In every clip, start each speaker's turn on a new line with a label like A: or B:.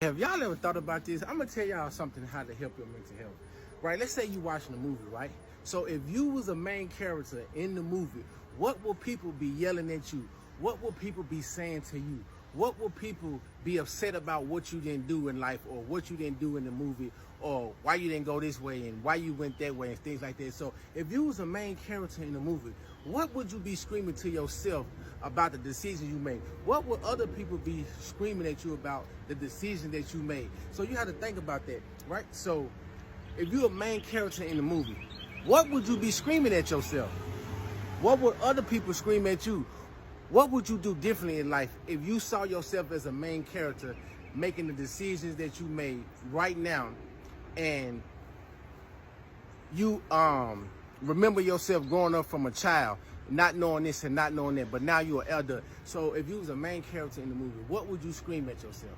A: Have y'all ever thought about this? I'm gonna tell y'all something how to help your mental health. Right? Let's say you watching a movie, right? So if you was a main character in the movie, what will people be yelling at you? What will people be saying to you? What will people be upset about what you didn't do in life or what you didn't do in the movie or why you didn't go this way and why you went that way and things like that. So if you was a main character in the movie, what would you be screaming to yourself about the decisions you made? What would other people be screaming at you about the decision that you made? So you have to think about that, right? So if you're a main character in the movie, what would you be screaming at yourself? What would other people scream at you? What would you do differently in life if you saw yourself as a main character making the decisions that you made right now and you remember yourself growing up from a child, not knowing this and not knowing that, but now you're an elder. So if you was a main character in the movie, what would you scream at yourself?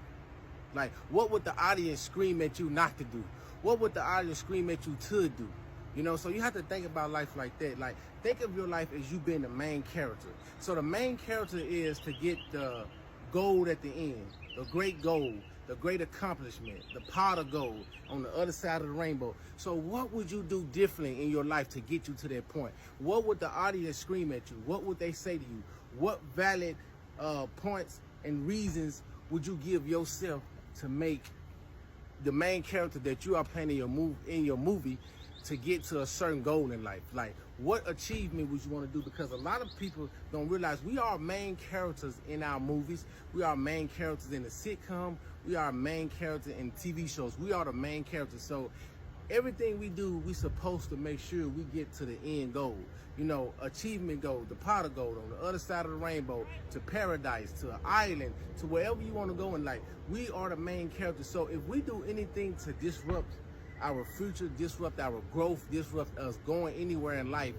A: Like, what would the audience scream at you not to do? What would the audience scream at you to do? You know, so you have to think about life like that. Like, think of your life as you being the main character. So the main character is to get the gold at the end, the great goal, the great accomplishment, the pot of gold on the other side of the rainbow. So what would you do differently in your life to get you to that point? What would the audience scream at you? What would they say to you? What valid points and reasons would you give yourself to make the main character that you are playing in your movie to get to a certain goal in life? Like, what achievement would you want to do? Because a lot of people don't realize we are main characters in our movies. We are main characters in the sitcom. We are main characters in TV shows. We are the main characters. So everything we do, we're supposed to make sure we get to the end goal. You know, achievement goal, the pot of gold on the other side of the rainbow, to paradise, to an island, to wherever you want to go in life. We are the main characters. So if we do anything to disrupt our future, disrupt our growth, disrupt us going anywhere in life,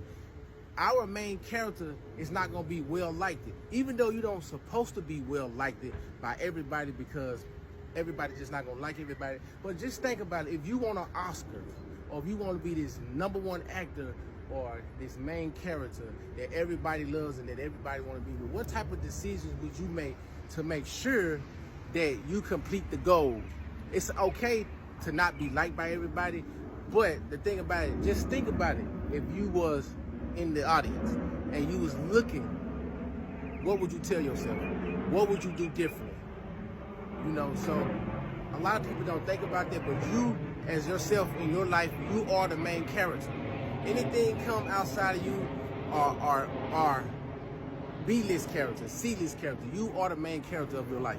A: our main character is not going to be well liked. Even though you don't supposed to be well liked by everybody, because everybody just not going to like everybody. But just think about it. If you want an Oscar, or if you want to be this #1 actor or this main character that everybody loves and that everybody want to be with, what type of decisions would you make to make sure that you complete the goal? It's okay to not be liked by everybody, but the thing about it, just think about it. If you was in the audience and you was looking, what would you tell yourself? What would you do differently? You know, so a lot of people don't think about that, but you, as yourself in your life, you are the main character. Anything come outside of you are B-list characters, C-list characters. You are the main character of your life.